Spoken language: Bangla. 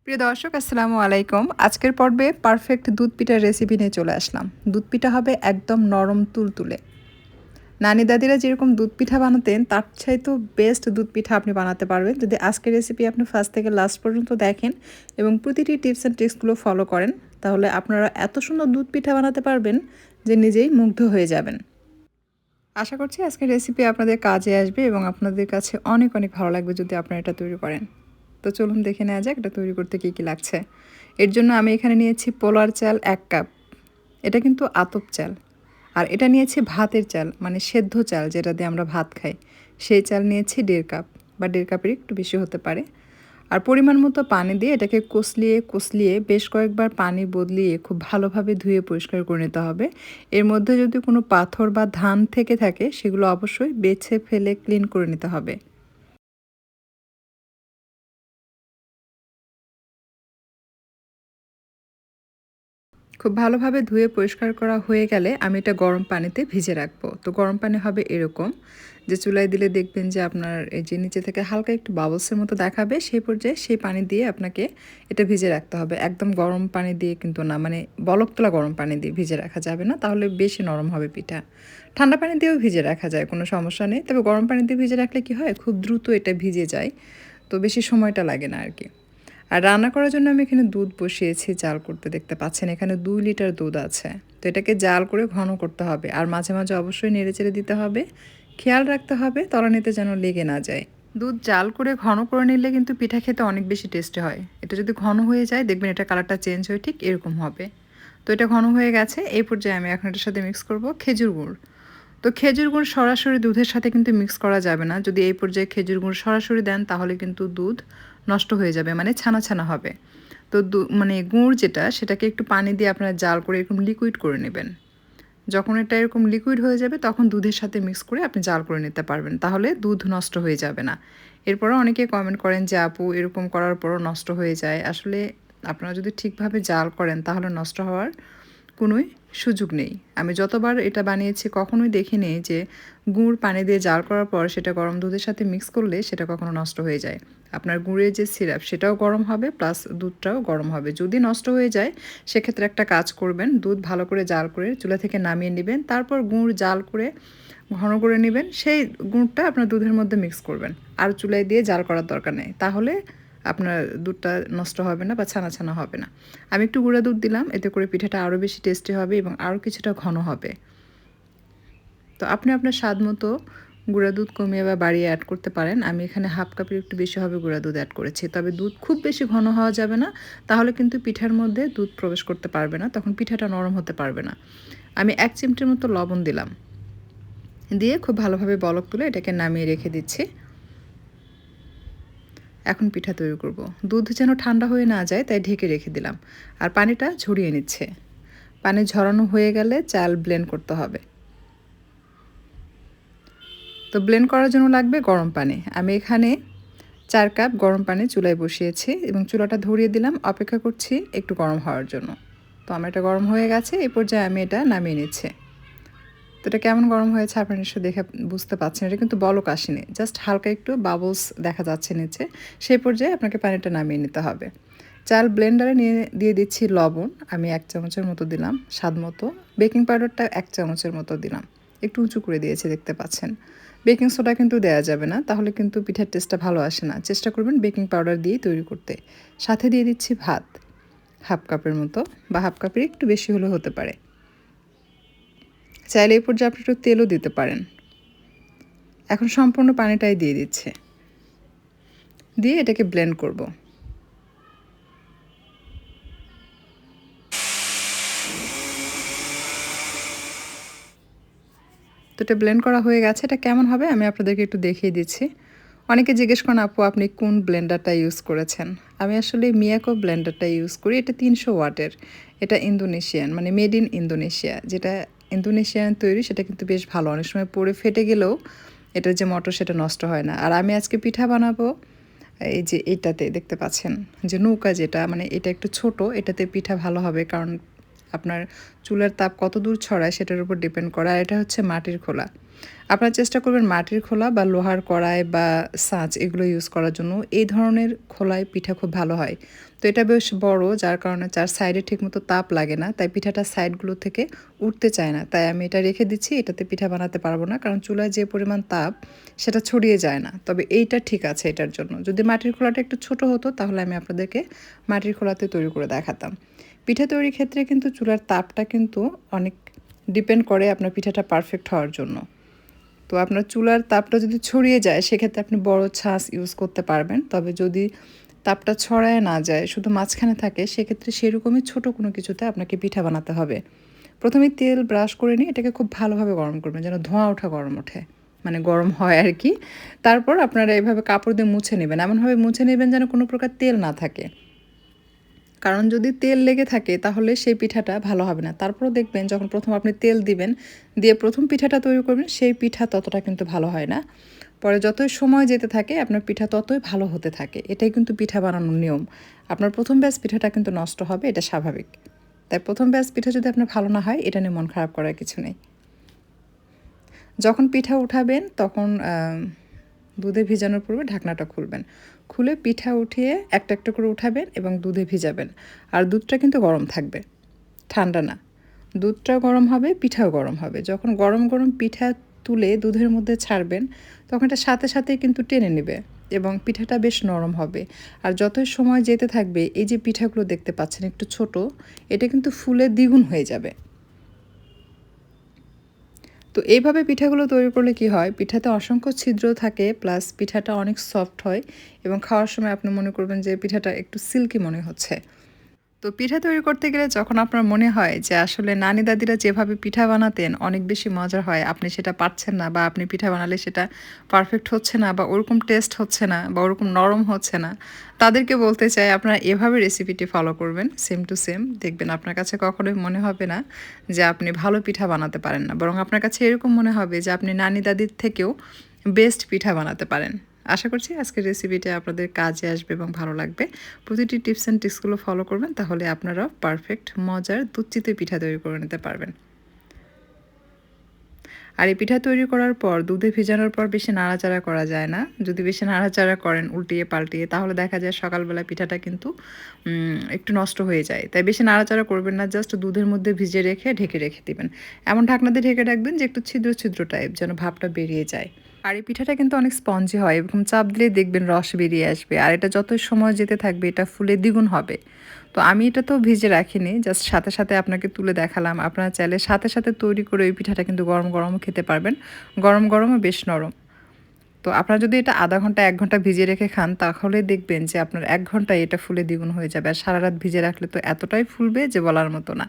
প্রিয় দর্শক আসসালামু আলাইকুম। আজকের পর্বে পারফেক্ট দুধ পিঠার রেসিপি নিয়ে চলে আসলাম। দুধ পিঠা হবে একদম নরম তুলতুলে। নানি দাদিরা যেরকম দুধ পিঠা বানাতেন তার চাইতেও বেস্ট দুধ পিঠা আপনি বানাতে পারবেন যদি আজকের রেসিপি আপনি ফার্স্ট থেকে লাস্ট পর্যন্ত দেখেন এবং প্রতিটি টিপস অ্যান্ড ট্রিক্সগুলো ফলো করেন, তাহলে আপনারা এত সুন্দর দুধ পিঠা বানাতে পারবেন যে নিজেই মুগ্ধ হয়ে যাবেন। আশা করছি আজকের রেসিপি আপনাদের কাজে আসবে এবং আপনাদের কাছে অনেক অনেক ভালো লাগবে যদি আপনারা এটা তৈরি করেন। তো চলুন দেখে নেওয়া যাক এটা তৈরি করতে কী কী লাগছে। এর জন্য আমি এখানে নিয়েছি পোলার চাল 1 কাপ। এটা কিন্তু আতপ চাল। আর এটা নিয়েছি ভাতের চাল, মানে সেদ্ধ চাল যেটা দিয়ে আমরা ভাত খাই। সেই চাল নিয়েছি 1.5 কাপ বা 1.5 কাপের একটু বেশি হতে পারে। আর পরিমাণ মতো পানি দিয়ে এটাকে কষলিয়ে কষলিয়ে বেশ কয়েকবার পানি বদলিয়ে খুব ভালোভাবে ধুয়ে পরিষ্কার করে নিতে হবে। এর মধ্যে যদি কোনো পাথর বা ধান থেকে থাকে সেগুলো অবশ্যই বেছে ফেলে ক্লিন করে নিতে হবে। খুব ভালোভাবে ধুয়ে পরিষ্কার করা হয়ে গেলে আমি এটা গরম পানিতে ভিজে রাখবো। তো গরম পানি হবে এরকম যে চুলায় দিলে দেখবেন যে আপনার এই যে নিচে থেকে হালকা একটু বাবলসের মতো দেখাবে, সেই পর্যায়ে সেই পানি দিয়ে আপনাকে এটা ভিজে রাখতে হবে। একদম গরম পানি দিয়ে কিন্তু না, মানে বলক তোলা গরম পানি দিয়ে ভিজে রাখা যাবে না, তাহলে বেশি নরম হবে পিঠা। ঠান্ডা পানি দিয়েও ভিজে রাখা যায়, কোনো সমস্যা নেই, তবে গরম পানি দিয়ে ভিজে রাখলে কি হয় খুব দ্রুত এটা ভিজে যায়, তো বেশি সময়টা লাগে না আর কি। আর রান্না করার জন্য আমি এখানে দুধ বসিয়েছি জাল করতে, দেখতে পাচ্ছেন এখানে 2 লিটার দুধ আছে। তো এটাকে জাল করে ঘন করতে হবে আর মাঝে মাঝে অবশ্যই নেড়েচেড়ে দিতে হবে। খেয়াল রাখতে হবে তলানিতে যেন লেগে না যায়। দুধ জাল করে ঘন করে নিলে কিন্তু পিঠা খেতে অনেক বেশি টেস্টি হয়। এটা যদি ঘন হয়ে যায় দেখবেন এটা কালারটা চেঞ্জ হয়ে ঠিক এরকম হবে। তো এটা ঘন হয়ে গেছে, এই পর্যায়ে আমি এখন এটার সাথে মিক্স করব খেজুর গুড়। তো খেজুর গুড় সরাসরি দুধের সাথে কিন্তু মিক্স করা যাবে না। যদি এই পর্যায়ে খেজুর গুড় সরাসরি দেন তাহলে কিন্তু দুধ নষ্ট হয়ে যাবে, মানে ছানা ছানা হবে। তো মানে গুড় যেটা সেটাকে একটু পানি দিয়ে আপনারা জাল করে এরকম লিকুইড করে নেবেন। যখন এটা এরকম লিকুইড হয়ে যাবে তখন দুধের সাথে মিক্স করে আপনি জাল করে নিতে পারবেন, তাহলে দুধ নষ্ট হয়ে যাবে না। এরপরও অনেকে কমেন্ট করেন যে আপু এরকম করার পরও নষ্ট হয়ে যায়। আসলে আপনারা যদি ঠিকভাবে জাল করেন তাহলে নষ্ট হওয়ার কোনোই সুযোগ নেই। আমি যতবার এটা বানিয়েছি কখনোই দেখিনি যে গুড় পানি দিয়ে জাল করার পর সেটা গরম দুধের সাথে মিক্স করলে সেটা কখনো নষ্ট হয়ে যায়। আপনার গুড়ের যে সিরাপ সেটাও গরম হবে প্লাস দুধটাও গরম হবে। যদি নষ্ট হয়ে যায় সেক্ষেত্রে একটা কাজ করবেন, দুধ ভালো করে জাল করে চুলা থেকে নামিয়ে নেবেন, তারপর গুড় জাল করে ঘন করে নেবেন, সেই গুড়টা আপনার দুধের মধ্যে মিক্স করবেন। আর চুলায় দিয়ে জাল করার দরকার নেই, তাহলে আপনার দুধটা নষ্ট হবে না বা ছানা ছানা হবে না। আমি একটু গুঁড়া দুধ দিলাম, এতে করে পিঠাটা আরও বেশি টেস্টি হবে এবং আরও কিছুটা ঘন হবে। তো আপনি আপনার স্বাদ মতো গুঁড়া দুধ কমিয়ে বা বাড়িয়ে অ্যাড করতে পারেন। আমি এখানে হাফ কাপের একটু বেশি হবে গুঁড়া দুধ অ্যাড করেছি, তবে দুধ খুব বেশি ঘন হওয়া যাবে না, তাহলে কিন্তু পিঠার মধ্যে দুধ প্রবেশ করতে পারবে না, তখন পিঠাটা নরম হতে পারবে না। আমি 1 চিমটির মতো লবণ দিলাম, দিয়ে খুব ভালোভাবে বলক তুলে এটাকে নামিয়ে রেখে দিচ্ছি। এখন পিঠা তৈরি করব। দুধ যেন ঠান্ডা হয়ে না যায় তাই ঢেকে রেখে দিলাম আর পানিটা ঝরিয়ে নিচ্ছে। পানি ঝরানো হয়ে গেলে চাল ব্লেন্ড করতে হবে। তো ব্লেন্ড করার জন্য লাগবে গরম পানি। আমি এখানে 4 কাপ গরম পানি চুলায় বসিয়েছি এবং চুলাটা ধরিয়ে দিলাম, অপেক্ষা করছি একটু গরম হওয়ার জন্য। তো আমার এটা গরম হয়ে গেছে, এই পর্যায়ে আমি এটা নামিয়ে নিচ্ছি। তো এটা কেমন গরম হয়েছে আপনারা নিশ্চয়ই দেখে বুঝতে পারছেন, এটা কিন্তু বলক আসেনি, জাস্ট হালকা একটু বাবলস দেখা যাচ্ছে নিচে। সেই পর্যায়ে আপনাকে পানিটা নামিয়ে নিতে হবে। চাল ব্লেন্ডারে নিয়ে দিয়ে দিচ্ছি লবণ, আমি 1 চামচের মতো দিলাম স্বাদ মতো। বেকিং পাউডারটা 1 চামচের মতো দিলাম, একটু উঁচু করে দিয়েছি দেখতে পাচ্ছেন। বেকিং সোডা কিন্তু দেওয়া যাবে না, তাহলে কিন্তু পিঠার টেস্টটা ভালো আসে না। চেষ্টা করবেন বেকিং পাউডার দিয়েই তৈরি করতে। সাথে দিয়ে দিচ্ছি ভাত হাফ কাপের মতো, বা হাফ কাপের একটু বেশি হলেও হতে পারে। চাইলে এই পর্যায়ে আপনি একটু তেলও দিতে পারেন। এখন সম্পূর্ণ পানিটাই দিয়ে দিচ্ছে, দিয়ে এটাকে ব্লেন্ড করব। তো এটা ব্লেন্ড করা হয়ে গেছে, এটা কেমন হবে আমি আপনাদেরকে একটু দেখিয়ে দিচ্ছি। অনেকে জিজ্ঞেস করেন আপু আপনি কোন ব্লেন্ডারটা ইউজ করেছেন। আমি আসলে মিয়াকো ব্লেন্ডারটা ইউজ করি, এটা 300 ওয়াটের। এটা ইন্দোনেশিয়ান, মানে মেড ইন ইন্দোনেশিয়া, যেটা ইন্দোনেশিয়ান তৈরি সেটা কিন্তু বেশ ভালো। অনেক সময় পড়ে ফেটে গেলেও এটার যে মোটর সেটা নষ্ট হয় না। আর আমি আজকে পিঠা বানাবো এই যে এইটাতে দেখতে পাচ্ছেন যে নৌকা, যেটা মানে এটা একটু ছোট, এটাতে পিঠা ভালো হবে, কারণ আপনার চুলার তাপ কতদূর ছড়ায় সেটার উপর ডিপেন্ড করে। আর এটা হচ্ছে মাটির খোলা। আপনারা চেষ্টা করবেন মাটির খোলা বা লোহার কড়াই বা ছাঁচ এগুলো ইউজ করার জন্য। এই ধরনের খোলায় পিঠা খুব ভালো হয়। তো এটা বেশ বড়, যার কারণে 4 সাইডে ঠিকমতো তাপ লাগে না, তাই পিঠাটা সাইডগুলো থেকে উঠতে চায় না। তাই আমি এটা রেখে দিচ্ছি, এটাতে পিঠা বানাতে পারবো না, কারণ চুলায় যে পরিমাণ তাপ সেটা ছড়িয়ে যায় না। তবে এইটা ঠিক আছে এটার জন্য। যদি মাটির খোলাটা একটু ছোট হতো তাহলে আমি আপনাদেরকে মাটির খোলাতে তৈরি করে দেখাতাম। পিঠা তৈরির ক্ষেত্রে কিন্তু চুলার তাপটা কিন্তু অনেক ডিপেন্ড করে আপনার পিঠাটা পারফেক্ট হওয়ার জন্য। তো আপনার চুলার তাপটা যদি ছড়িয়ে যায় সেক্ষেত্রে আপনি বড় ছাঁচ ইউজ করতে পারবেন। তবে যদি তাপটা ছড়ায় না যায়, শুধু মাঝখানে থাকে, সেক্ষেত্রে সেরকমই ছোট কোনো কিছুতে আপনাকে পিঠা বানাতে হবে। প্রথমে তেল ব্রাশ করে নিয়ে এটাকে খুব ভালোভাবে গরম করবেন, যেন ধোঁয়া ওঠা গরম ওঠে, মানে গরম হয় আর কি। তারপর আপনারা এভাবে কাপড় দিয়ে মুছে নেবেন, এমনভাবে মুছে নেবেন যেন কোনো প্রকার তেল না থাকে, কারণ যদি তেল লেগে থাকে তাহলে সেই পিঠাটা ভালো হবে না। তারপরও দেখবেন যখন প্রথম আপনি তেল দিবেন, দিয়ে প্রথম পিঠাটা তৈরি করবেন, সেই পিঠা ততটা কিন্তু ভালো হয় না। পরে যতই সময় যেতে থাকে আপনার পিঠা ততই ভালো হতে থাকে। এটাই কিন্তু পিঠা বানানোর নিয়ম। আপনার প্রথম ব্যাচ পিঠাটা কিন্তু নষ্ট হবে, এটা স্বাভাবিক। তাই প্রথম ব্যাচ পিঠা যদি আপনার ভালো না হয়, এটা নিয়ে মন খারাপ করার কিছু নেই। যখন পিঠা উঠাবেন তখন দুধে ভিজানোর পূর্বে ঢাকনাটা খুলবেন। খুলে পিঠা উঠিয়ে একটা একটা করে উঠাবেন এবং দুধে ভিজাবেন। আর দুধটা কিন্তু গরম থাকবে, ঠান্ডা না। দুধটাও গরম হবে, পিঠাও গরম হবে। যখন গরম গরম পিঠা তুলে দুধের মধ্যে ছাড়বেন, তখন এটা সাথে সাথেই কিন্তু টেনে নেবে এবং পিঠাটা বেশ নরম হবে। আর যতই সময় যেতে থাকবে, এই যে পিঠাগুলো দেখতে পাচ্ছেন একটু ছোট, এটা কিন্তু ফুলে দ্বিগুণ হয়ে যাবে। তো এইভাবে পিঠাগুলো তৈরি করলে কি হয়, পিঠাতে অসংখ্য ছিদ্র থাকে, প্লাস পিঠাটা অনেক সফট হয় এবং খাওয়ার সময় আপনি মনে করবেন যে পিঠাটা একটু সিল্কি মনে হচ্ছে। তো পিঠা তৈরি করতে গেলে যখন আপনার মনে হয় যে আসলে নানি দাদিরা যেভাবে পিঠা বানাতেন অনেক বেশি মজার হয়, আপনি সেটা পারছেন না, বা আপনি পিঠা বানালে সেটা পারফেক্ট হচ্ছে না, বা ওরকম টেস্ট হচ্ছে না, বা ওরকম নরম হচ্ছে না, তাদেরকে বলতে চাই আপনারা এভাবে রেসিপিটি ফলো করবেন, সেম টু সেম। দেখবেন আপনার কাছে কখনোই মনে হবে না যে আপনি ভালো পিঠা বানাতে পারেন না, বরং আপনার কাছে এরকম মনে হবে যে আপনি নানি দাদির থেকেও বেস্ট পিঠা বানাতে পারেন। আশা করছি আজকের রেসিপিটা আপনাদের কাজে আসবে এবং ভালো লাগবে। প্রতিটি টিপস অ্যান্ড ট্রিক্সগুলো ফলো করবেন, তাহলে আপনারাও পারফেক্ট মজার দুধ চিতই পিঠা তৈরি করে নিতে পারবেন। আর এই পিঠা তৈরি করার পর দুধে ভেজানোর পর বেশি নাড়াচাড়া করা যায় না। যদি বেশি নাড়াচাড়া করেন উল্টিয়ে পাল্টিয়ে, তাহলে দেখা যায় সকালবেলা পিঠাটা কিন্তু একটু নষ্ট হয়ে যায়। তাই বেশি নাড়াচাড়া করবেন না, জাস্ট দুধের মধ্যে ভিজে রেখে ঢেকে রেখে দিবেন। এমন ঢাকনা দিয়ে ঢেকে রাখবেন যে একটু ছিদ্র ছিদ্র টাইপ, যেন ভাবটা বেরিয়ে যায়। আর এই পিঠাটা কিন্তু অনেক স্পঞ্জি হয়, এরকম চাপ দিলেই দেখবেন রস বেরিয়ে আসবে। আর এটা যতই সময় যেতে থাকবে এটা ফুলে দ্বিগুণ হবে। তো আমি এটা তো ভিজে রাখিনি, জাস্ট সাথে সাথে আপনাকে তুলে দেখালাম। আপনারা চাইলে সাথে সাথে তৈরি করে ওই পিঠাটা কিন্তু গরম গরমও খেতে পারবেন। গরম গরমও বেশ নরম। তো আপনারা যদি এটা আধা ঘন্টা ১ ঘন্টা ভিজিয়ে রেখে খান, তাহলে দেখবেন যে আপনার ১ ঘন্টায় এটা ফুলে দ্বিগুণ হয়ে যাবে। আর সারা রাত ভিজিয়ে রাখলে তো এতটাই ফুলবে যে বলার মতো না।